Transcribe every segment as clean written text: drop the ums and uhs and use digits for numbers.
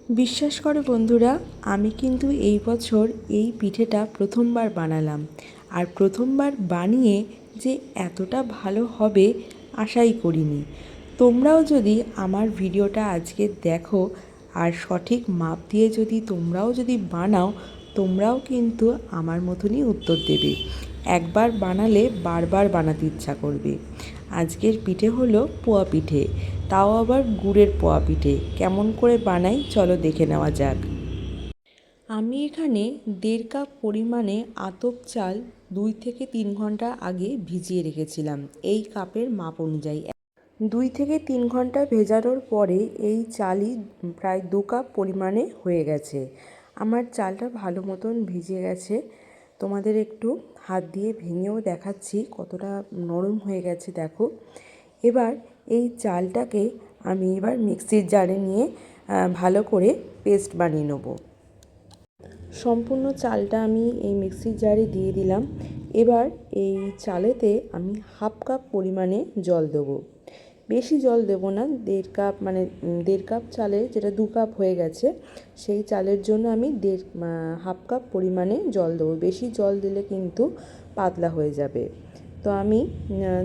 বিশ্বাস করো বন্ধুরা, আমি কিন্তু এই বছর এই পিঠেটা প্রথমবার বানালাম। আর প্রথমবার বানিয়ে যে এতটা ভালো হবে আশাই করিনি। তোমরাও যদি আমার ভিডিওটা আজকে দেখো আর সঠিক মাপ দিয়ে তোমরাও যদি বানাও, তোমরাও কিন্তু আমার মতনই উত্তর দেবে। একবার বানালে বারবার বানাতে ইচ্ছা করবে। আজকের পিঠে হলো পোয়া পিঠে, তাও আবার গুড়ের পোয়া পিঠে। কেমন করে বানাই চলো দেখে নেওয়া যাক। আমি এখানে 1.5 কাপ পরিমাণে আতপ চাল 2 থেকে 3 ঘন্টা আগে ভিজিয়ে রেখেছিলাম এই কাপের মাপ অনুযায়ী। 2 থেকে 3 ঘন্টা ভেজানোর পরে এই চালই প্রায় 2 কাপ পরিমাণে হয়ে গেছে। আমার চালটা ভালো মতন ভিজে গেছে। তোমাদের একটু হাত দিয়ে ভেঙেও দেখাচ্ছি কতটা নরম হয়ে গেছে দেখো। এবার এই চালটাকে আমি মিক্সির জারে নিয়ে ভালো করে পেস্ট বানিয়ে নেব। সম্পূর্ণ চালটা আমি এই মিক্সির জারে দিয়ে দিলাম। এবার এই চালেতে আমি 1/2 কাপ পরিমাণে জল দেবো। বেশি জল দেবো না, 1.5 কাপ মানে 1.5 কাপ চালে যেটা 2 কাপ হয়ে গেছে, সেই চালের জন্য আমি 1/2 কাপ পরিমাণে জল দেবো। বেশি জল দিলে কিন্তু পাতলা হয়ে যাবে। তো আমি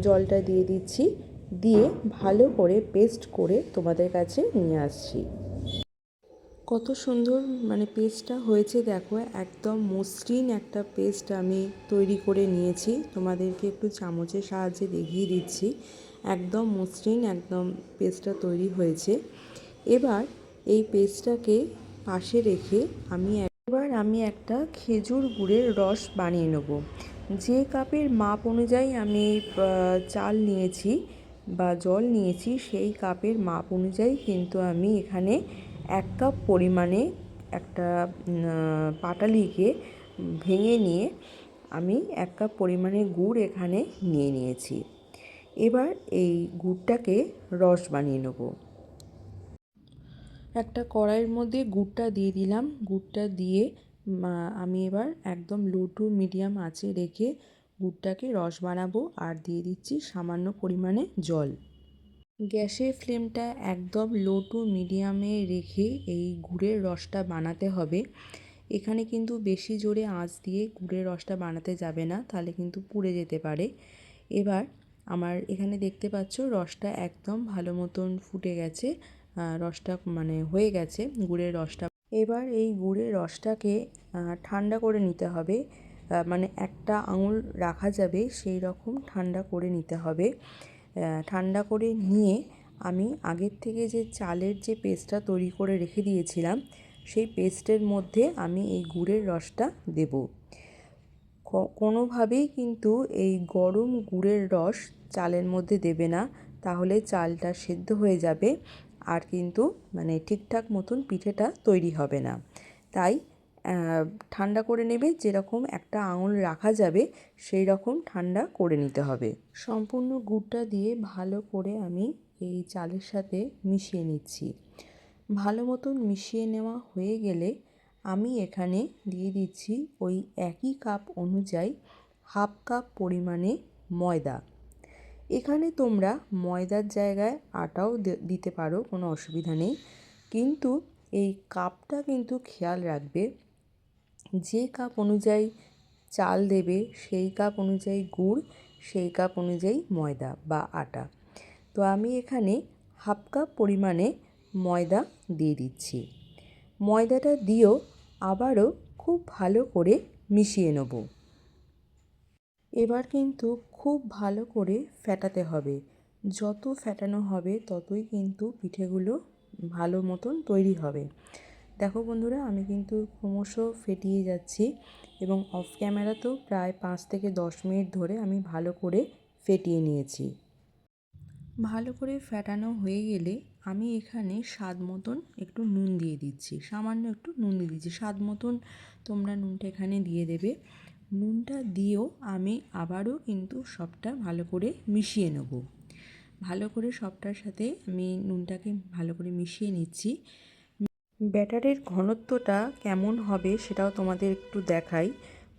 জলটা দিয়ে দিচ্ছি, দিয়ে ভালো করে পেস্ট করে তোমাদের কাছে নিয়ে আসছি। কত সুন্দর পেস্টটা হয়েছে দেখো, একদম মসৃণ একটা পেস্ট আমি তৈরি করে নিয়েছি। তোমাদেরকে একটু চামচের সাহায্যে দেখিয়ে দিচ্ছি, একদম মসৃণ একদম পেস্টটা তৈরি হয়েছে। এবার এই পেস্টটাকে পাশে রেখে আমি একটা খেজুর গুড়ের রস বানিয়ে নেব। যে কাপের মাপ অনুযায়ী আমি চাল নিয়েছি বা জল নিয়েছি, সেই কাপের মাপ অনুযায়ী কিন্তু আমি এখানে 1 কাপ পরিমাণে একটা পাটালিকে ভেঙে নিয়ে আমি 1 কাপ পরিমাণে গুড় এখানে নিয়ে নিয়েছি। এবার এই গুড়টাকে রস বানিয়ে নেব। একটা কড়াইয়ের মধ্যে গুড়টা দিয়ে দিলাম। গুড়টা দিয়ে আমি এবার একদম লো টু মিডিয়াম আঁচে রেখে গুড়টাকে রস বানাবো। আর দিয়ে দিচ্ছি সামান্য পরিমাণে জল। গ্যাসের ফ্লেমটা একদম লো টু মিডিয়ামে রেখে এই গুড়ের রসটা বানাতে হবে। এখানে কিন্তু বেশি জোরে আঁচ দিয়ে গুড়ের রসটা বানাতে যাবে না, তাহলে কিন্তু পুড়ে যেতে পারে। এবার আমার এখানে দেখতে পাচ্ছ রসটা একদম ভালো মতন ফুটে গেছে, রসটা হয়ে গেছে গুড়ের রসটা। এবার এই গুড়ের রসটাকে ঠান্ডা করে নিতে হবে, একটা আঙুল রাখা যাবে সেই রকম ঠান্ডা করে নিতে হবে। ঠান্ডা করে নিয়ে আমি আগের থেকে যে চালের যে পেস্টটা তৈরি করে রেখে দিয়েছিলাম, সেই পেস্টের মধ্যে আমি এই গুড়ের রসটা দেব। কোনোভাবেই কিন্তু এই গরম গুড়ের রস চালের মধ্যে দেবে না, তাহলে চালটা সেদ্ধ হয়ে যাবে আর কিন্তু ঠিকঠাক মতন পিঠেটা তৈরি হবে না। তাই ঠান্ডা করে নেবে, যেরকম একটা আঙুল রাখা যাবে সেই রকম ঠান্ডা করে নিতে হবে। সম্পূর্ণ গুড়টা দিয়ে ভালো করে আমি এই চালের সাথে মিশিয়ে নিচ্ছি। ভালো মতন মিশিয়ে নেওয়া হয়ে গেলে আমি এখানে দিয়ে দিচ্ছি ওই একই কাপ অনুযায়ী 1/2 কাপ পরিমাণে ময়দা। এখানে তোমরা ময়দার জায়গায় আটাও দিতে পারো, কোনো অসুবিধা নেই। কিন্তু এই কাপটা কিন্তু খেয়াল রাখবে, যে কাপ অনুযায়ী চাল দেবে সেই কাপ অনুযায়ী গুড়, সেই কাপ অনুযায়ী ময়দা বা আটা। তো আমি এখানে 1/2 কাপ পরিমাণে ময়দা দিয়ে দিচ্ছি। ময়দাটা দিয়েও আবারও খুব ভালো করে মিশিয়ে নেব। এবার কিন্তু খুব ভালো করে ফেটাতে হবে। যত ফেটানো হবে ততই কিন্তু পিঠেগুলো ভালো মতন তৈরি হবে। দেখো বন্ধুরা, আমি কিন্তু ক্রমশ ফেটিয়ে যাচ্ছি এবং অফ ক্যামেরাতেও প্রায় 5 থেকে 10 মিনিট ধরে আমি ভালো করে ফেটিয়ে নিয়েছি। ভালো করে ফেটানো হয়ে গেলে আমি এখানে স্বাদ মতন একটু নুন দিয়ে দিচ্ছি, সামান্য একটু নুন দিয়ে দিচ্ছি। স্বাদ মতন তোমরা নুনটা এখানে দিয়ে দেবে। নুনটা দিয়েও আমি আবারও কিন্তু সবটা ভালো করে মিশিয়ে নেব। ভালো করে সবটার সাথে আমি নুনটাকে ভালো করে মিশিয়ে নিচ্ছি। ব্যাটারের ঘনত্বটা কেমন হবে সেটাও তোমাদের একটু দেখাই।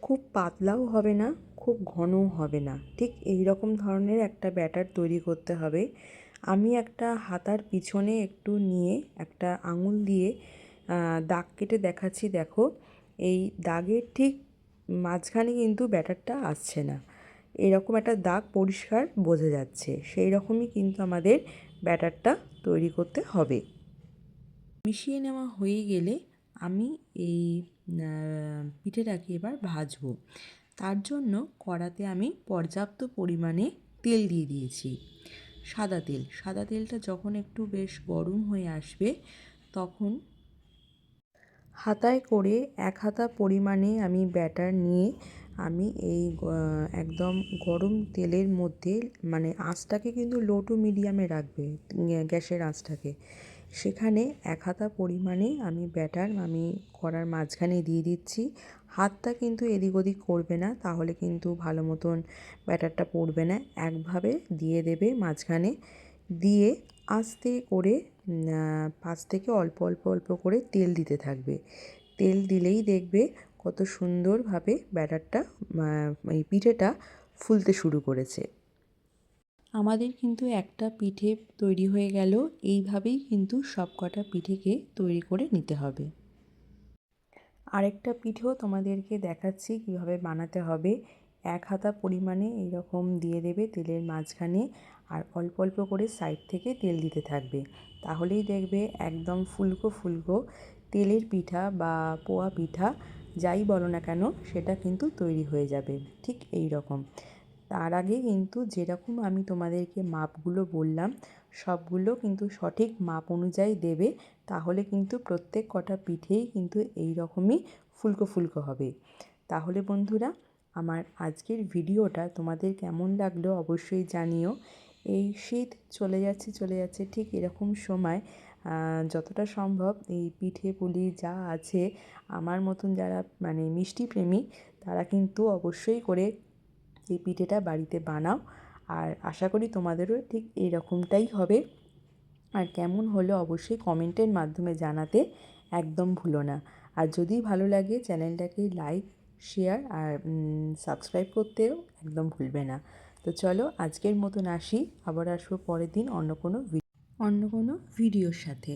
খুব পাতলাও হবে না, খুব ঘনও হবে না, ঠিক এই রকম ধরনের একটা ব্যাটার তৈরি করতে হবে। আমি একটা হাতার পিছনে একটু নিয়ে একটা আঙুল দিয়ে দাগ কেটে দেখাচ্ছি। দেখো, এই দাগের ঠিক মাঝখানে কিন্তু ব্যাটারটা আসছে না, এরকম একটা দাগ পরিষ্কার বোঝা যাচ্ছে। সেই রকমই কিন্তু আমাদের ব্যাটারটা তৈরি করতে হবে। মিশিয়ে নেওয়া হয়ে গেলে আমি এই পিঠেটাকে এবার ভাজবো। তার জন্য কড়াতে আমি পর্যাপ্ত পরিমাণে তেল দিয়ে দিয়েছি, সাদা তেল। সাদা তেলটা যখন একটু বেশ গরম হয়ে আসবে তখন হাতায় করে 1 হাতা পরিমাণে আমি ব্যাটার নিয়ে আমি এই একদম গরম তেলের মধ্যে, মানে আঁচটাকে কিন্তু লো টু মিডিয়ামে রাখবে, গ্যাসের আঁচটাকে। সেখানে 1 হাতা পরিমাণে আমি ব্যাটার আমি কড়ার মাঝখানে দিয়ে দিচ্ছি। হাতটা কিন্তু এদিক ওদিক করবে না, তাহলে কিন্তু ভালো মতন ব্যাটারটা পড়বে না। একভাবে দিয়ে দেবে মাঝখানে, দিয়ে আস্তে করে পাশ থেকে অল্প অল্প অল্প করে তেল দিতে থাকবে। তেল দিলেই দেখবে কত সুন্দরভাবে ব্যাটারটা এই পিঠেটা ফুলতে শুরু করেছে। আমাদের কিন্তু একটা পিঠে তৈরি হয়ে গেল। এইভাবেই কিন্তু সব কটা পিঠেকে তৈরি করে নিতে হবে। আরেকটা পিঠেও তোমাদেরকে দেখাচ্ছি কীভাবে বানাতে হবে। 1 হাতা পরিমাণে এইরকম দিয়ে দেবে তেলের মাঝখানে, আর অল্প অল্প করে সাইড থেকে তেল দিতে থাকবে। তাহলেই দেখবে একদম ফুলকো ফুলকো তেলের পিঠা বা পোয়া পিঠা যাই বলো না কেন, সেটা কিন্তু তৈরি হয়ে যাবে ঠিক এই রকম। তার আগে কিন্তু যেরকম আমি তোমাদেরকে মাপগুলো বললাম, সবগুলো কিন্তু সঠিক মাপ অনুযায়ী দেবে, তাহলে কিন্তু প্রত্যেক কটা পিঠেই কিন্তু এই রকমই ফুলকো ফুলকো হবে। তাহলে বন্ধুরা, আমার আজকের ভিডিওটা তোমাদের কেমন লাগলো অবশ্যই জানিও। এই শীত চলে যাচ্ছে, ঠিক এরকম সময় যতটা সম্ভব এই পিঠে পুলি যা আছে, আমার মতন যারা মানে মিষ্টি প্রেমী, তারা কিন্তু অবশ্যই করে এই পিঠেটা বাড়িতে বানাও। আর আশা করি তোমাদেরও ঠিক এরকমটাই হবে। আর কেমন হলো অবশ্যই কমেন্টের মাধ্যমে জানাতে একদম ভুলো না। আর যদি ভালো লাগে চ্যানেলটাকে লাইক, শেয়ার আর সাবস্ক্রাইব করতেও একদম ভুলবে না। তো চলো আজকের মতন আসি, আবার আসবো পরের দিন অন্য কোনো ভিডিওর সাথে।